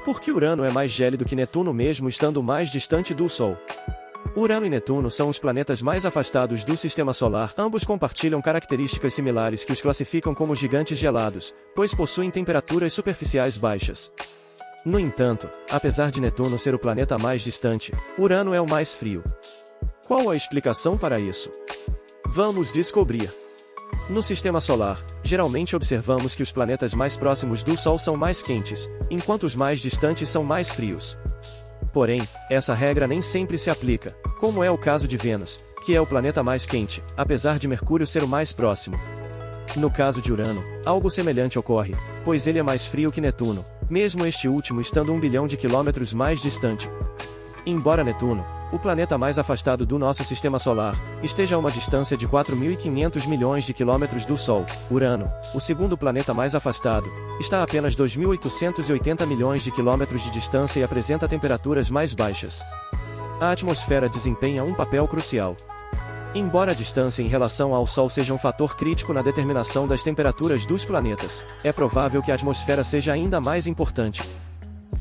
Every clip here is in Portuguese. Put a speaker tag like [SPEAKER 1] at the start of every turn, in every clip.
[SPEAKER 1] Por que Urano é mais gélido que Netuno mesmo estando mais distante do Sol? Urano e Netuno são os planetas mais afastados do Sistema Solar. Ambos compartilham características similares que os classificam como gigantes gelados, pois possuem temperaturas superficiais baixas. No entanto, apesar de Netuno ser o planeta mais distante, Urano é o mais frio. Qual a explicação para isso? Vamos descobrir. No Sistema Solar, geralmente observamos que os planetas mais próximos do Sol são mais quentes, enquanto os mais distantes são mais frios. Porém, essa regra nem sempre se aplica, como é o caso de Vênus, que é o planeta mais quente, apesar de Mercúrio ser o mais próximo. No caso de Urano, algo semelhante ocorre, pois ele é mais frio que Netuno, mesmo este último estando 1 bilhão de quilômetros mais distante. Embora Netuno, o planeta mais afastado do nosso Sistema Solar, esteja a uma distância de 4.500 milhões de quilômetros do Sol, Urano, o segundo planeta mais afastado, está a apenas 2.880 milhões de quilômetros de distância e apresenta temperaturas mais baixas. A atmosfera desempenha um papel crucial. Embora a distância em relação ao Sol seja um fator crítico na determinação das temperaturas dos planetas, é provável que a atmosfera seja ainda mais importante.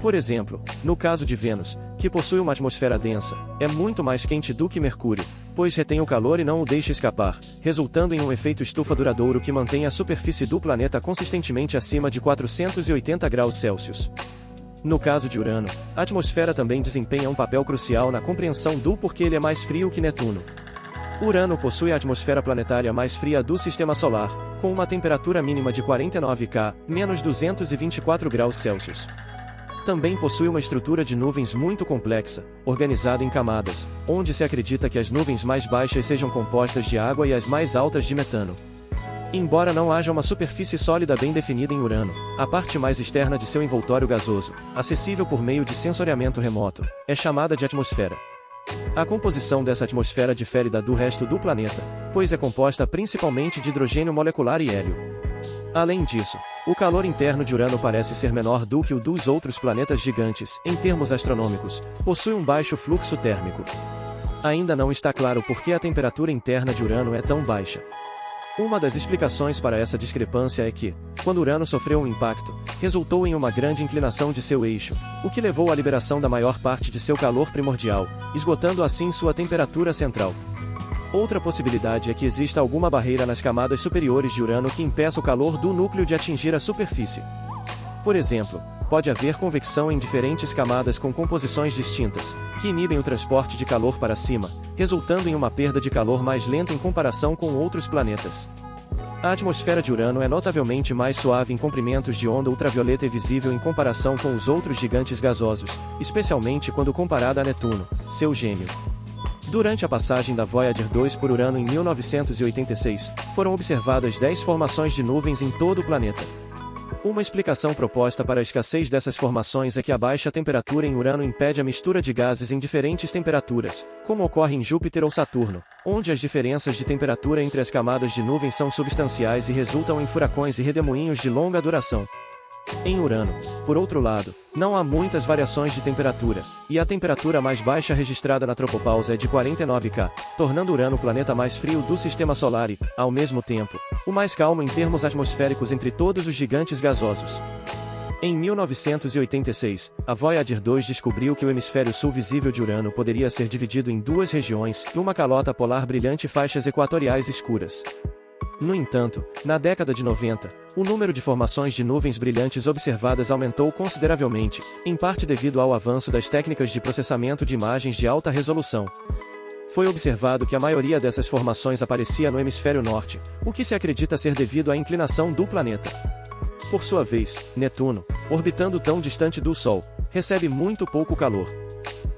[SPEAKER 1] Por exemplo, no caso de Vênus, que possui uma atmosfera densa, é muito mais quente do que Mercúrio, pois retém o calor e não o deixa escapar, resultando em um efeito estufa duradouro que mantém a superfície do planeta consistentemente acima de 480 graus Celsius. No caso de Urano, a atmosfera também desempenha um papel crucial na compreensão do porquê ele é mais frio que Netuno. Urano possui a atmosfera planetária mais fria do Sistema Solar, com uma temperatura mínima de 49 K, menos 224 graus Celsius. Também possui uma estrutura de nuvens muito complexa, organizada em camadas, onde se acredita que as nuvens mais baixas sejam compostas de água e as mais altas de metano. Embora não haja uma superfície sólida bem definida em Urano, a parte mais externa de seu envoltório gasoso, acessível por meio de sensoriamento remoto, é chamada de atmosfera. A composição dessa atmosfera difere da do resto do planeta, pois é composta principalmente de hidrogênio molecular e hélio. Além disso, o calor interno de Urano parece ser menor do que o dos outros planetas gigantes. Em termos astronômicos, possui um baixo fluxo térmico. Ainda não está claro por que a temperatura interna de Urano é tão baixa. Uma das explicações para essa discrepância é que, quando Urano sofreu um impacto, resultou em uma grande inclinação de seu eixo, o que levou à liberação da maior parte de seu calor primordial, esgotando assim sua temperatura central. Outra possibilidade é que exista alguma barreira nas camadas superiores de Urano que impeça o calor do núcleo de atingir a superfície. Por exemplo, pode haver convecção em diferentes camadas com composições distintas, que inibem o transporte de calor para cima, resultando em uma perda de calor mais lenta em comparação com outros planetas. A atmosfera de Urano é notavelmente mais suave em comprimentos de onda ultravioleta e visível em comparação com os outros gigantes gasosos, especialmente quando comparada a Netuno, seu gêmeo. Durante a passagem da Voyager 2 por Urano em 1986, foram observadas 10 formações de nuvens em todo o planeta. Uma explicação proposta para a escassez dessas formações é que a baixa temperatura em Urano impede a mistura de gases em diferentes temperaturas, como ocorre em Júpiter ou Saturno, onde as diferenças de temperatura entre as camadas de nuvens são substanciais e resultam em furacões e redemoinhos de longa duração. Em Urano, por outro lado, não há muitas variações de temperatura, e a temperatura mais baixa registrada na tropopausa é de 49 K, tornando Urano o planeta mais frio do Sistema Solar e, ao mesmo tempo, o mais calmo em termos atmosféricos entre todos os gigantes gasosos. Em 1986, a Voyager 2 descobriu que o hemisfério sul visível de Urano poderia ser dividido em duas regiões, uma calota polar brilhante e faixas equatoriais escuras. No entanto, na década de 90, o número de formações de nuvens brilhantes observadas aumentou consideravelmente, em parte devido ao avanço das técnicas de processamento de imagens de alta resolução. Foi observado que a maioria dessas formações aparecia no hemisfério norte, o que se acredita ser devido à inclinação do planeta. Por sua vez, Netuno, orbitando tão distante do Sol, recebe muito pouco calor.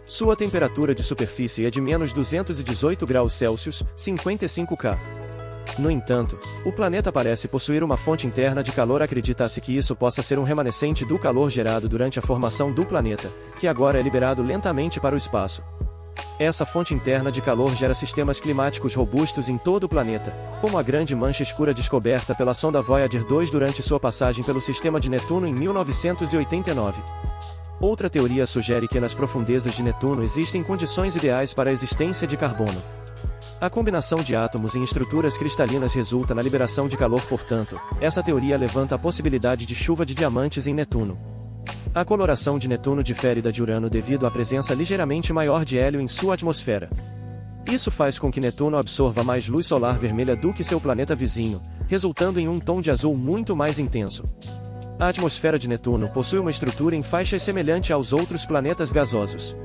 [SPEAKER 1] Sua temperatura de superfície é de menos 218 graus Celsius, 55 K. No entanto, o planeta parece possuir uma fonte interna de calor. Acredita-se que isso possa ser um remanescente do calor gerado durante a formação do planeta, que agora é liberado lentamente para o espaço. Essa fonte interna de calor gera sistemas climáticos robustos em todo o planeta, como a grande mancha escura descoberta pela sonda Voyager 2 durante sua passagem pelo sistema de Netuno em 1989. Outra teoria sugere que nas profundezas de Netuno existem condições ideais para a existência de carbono. A combinação de átomos em estruturas cristalinas resulta na liberação de calor. Portanto, essa teoria levanta a possibilidade de chuva de diamantes em Netuno. A coloração de Netuno difere da de Urano devido à presença ligeiramente maior de hélio em sua atmosfera. Isso faz com que Netuno absorva mais luz solar vermelha do que seu planeta vizinho, resultando em um tom de azul muito mais intenso. A atmosfera de Netuno possui uma estrutura em faixas semelhante aos outros planetas gasosos.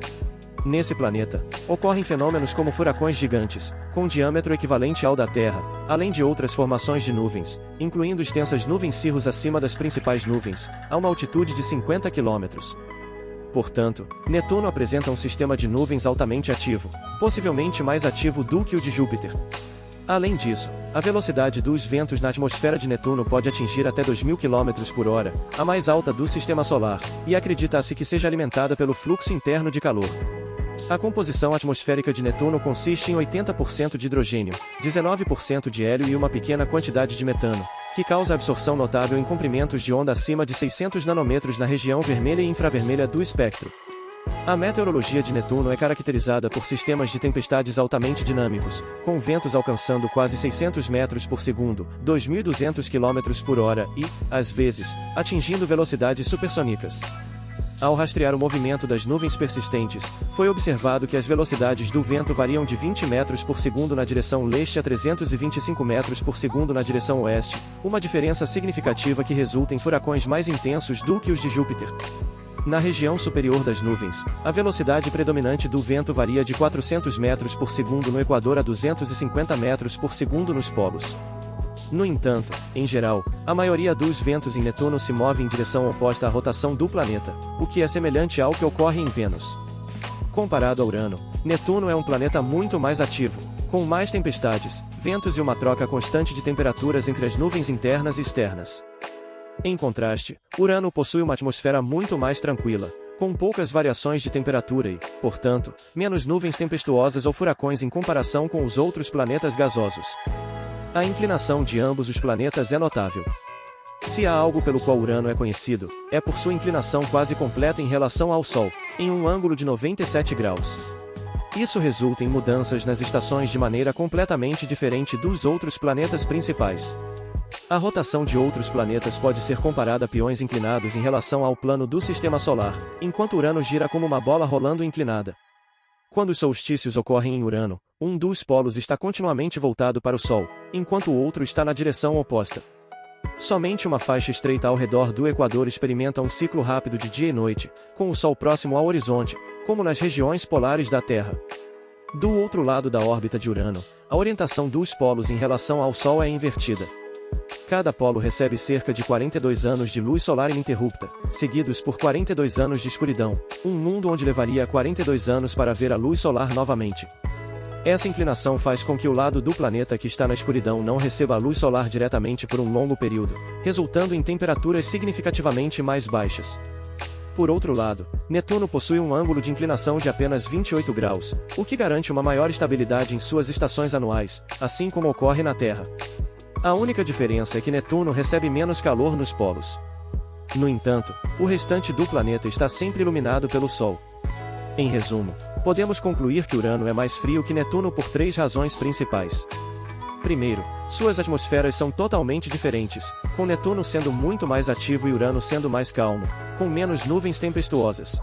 [SPEAKER 1] Nesse planeta, ocorrem fenômenos como furacões gigantes, com diâmetro equivalente ao da Terra, além de outras formações de nuvens, incluindo extensas nuvens cirros acima das principais nuvens, a uma altitude de 50 km. Portanto, Netuno apresenta um sistema de nuvens altamente ativo, possivelmente mais ativo do que o de Júpiter. Além disso, a velocidade dos ventos na atmosfera de Netuno pode atingir até 2.000 km/h, a mais alta do Sistema Solar, e acredita-se que seja alimentada pelo fluxo interno de calor. A composição atmosférica de Netuno consiste em 80% de hidrogênio, 19% de hélio e uma pequena quantidade de metano, que causa absorção notável em comprimentos de onda acima de 600 nanômetros na região vermelha e infravermelha do espectro. A meteorologia de Netuno é caracterizada por sistemas de tempestades altamente dinâmicos, com ventos alcançando quase 600 metros por segundo, 2.200 km/h e, às vezes, atingindo velocidades supersônicas. Ao rastrear o movimento das nuvens persistentes, foi observado que as velocidades do vento variam de 20 metros por segundo na direção leste a 325 metros por segundo na direção oeste, uma diferença significativa que resulta em furacões mais intensos do que os de Júpiter. Na região superior das nuvens, a velocidade predominante do vento varia de 400 metros por segundo no Equador a 250 metros por segundo nos polos. No entanto, em geral, a maioria dos ventos em Netuno se move em direção oposta à rotação do planeta, o que é semelhante ao que ocorre em Vênus. Comparado a Urano, Netuno é um planeta muito mais ativo, com mais tempestades, ventos e uma troca constante de temperaturas entre as nuvens internas e externas. Em contraste, Urano possui uma atmosfera muito mais tranquila, com poucas variações de temperatura e, portanto, menos nuvens tempestuosas ou furacões em comparação com os outros planetas gasosos. A inclinação de ambos os planetas é notável. Se há algo pelo qual Urano é conhecido, é por sua inclinação quase completa em relação ao Sol, em um ângulo de 97 graus. Isso resulta em mudanças nas estações de maneira completamente diferente dos outros planetas principais. A rotação de outros planetas pode ser comparada a peões inclinados em relação ao plano do Sistema Solar, enquanto Urano gira como uma bola rolando inclinada. Quando os solstícios ocorrem em Urano, um dos polos está continuamente voltado para o Sol, enquanto o outro está na direção oposta. Somente uma faixa estreita ao redor do Equador experimenta um ciclo rápido de dia e noite, com o Sol próximo ao horizonte, como nas regiões polares da Terra. Do outro lado da órbita de Urano, a orientação dos polos em relação ao Sol é invertida. Cada polo recebe cerca de 42 anos de luz solar ininterrupta, seguidos por 42 anos de escuridão, um mundo onde levaria 42 anos para ver a luz solar novamente. Essa inclinação faz com que o lado do planeta que está na escuridão não receba a luz solar diretamente por um longo período, resultando em temperaturas significativamente mais baixas. Por outro lado, Netuno possui um ângulo de inclinação de apenas 28 graus, o que garante uma maior estabilidade em suas estações anuais, assim como ocorre na Terra. A única diferença é que Netuno recebe menos calor nos polos. No entanto, o restante do planeta está sempre iluminado pelo Sol. Em resumo, podemos concluir que Urano é mais frio que Netuno por 3 razões principais. Primeiro, suas atmosferas são totalmente diferentes, com Netuno sendo muito mais ativo e Urano sendo mais calmo, com menos nuvens tempestuosas.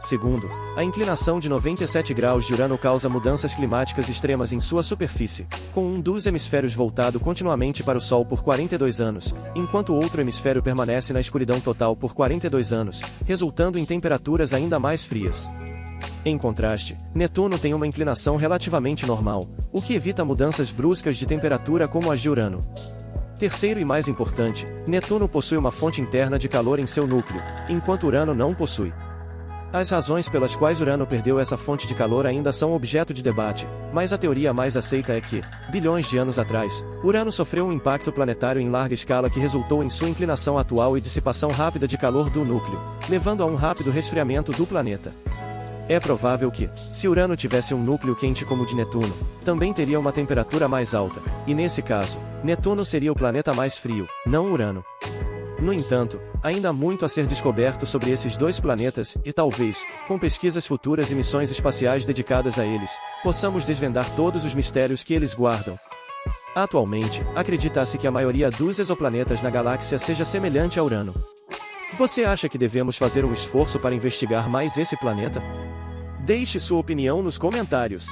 [SPEAKER 1] Segundo, a inclinação de 97 graus de Urano causa mudanças climáticas extremas em sua superfície, com um dos hemisférios voltado continuamente para o Sol por 42 anos, enquanto o outro hemisfério permanece na escuridão total por 42 anos, resultando em temperaturas ainda mais frias. Em contraste, Netuno tem uma inclinação relativamente normal, o que evita mudanças bruscas de temperatura como as de Urano. Terceiro e mais importante, Netuno possui uma fonte interna de calor em seu núcleo, enquanto Urano não possui. As razões pelas quais Urano perdeu essa fonte de calor ainda são objeto de debate, mas a teoria mais aceita é que, bilhões de anos atrás, Urano sofreu um impacto planetário em larga escala que resultou em sua inclinação atual e dissipação rápida de calor do núcleo, levando a um rápido resfriamento do planeta. É provável que, se Urano tivesse um núcleo quente como o de Netuno, também teria uma temperatura mais alta, e nesse caso, Netuno seria o planeta mais frio, não Urano. No entanto, ainda há muito a ser descoberto sobre esses dois planetas, e talvez, com pesquisas futuras e missões espaciais dedicadas a eles, possamos desvendar todos os mistérios que eles guardam. Atualmente, acredita-se que a maioria dos exoplanetas na galáxia seja semelhante a Urano. Você acha que devemos fazer um esforço para investigar mais esse planeta? Deixe sua opinião nos comentários.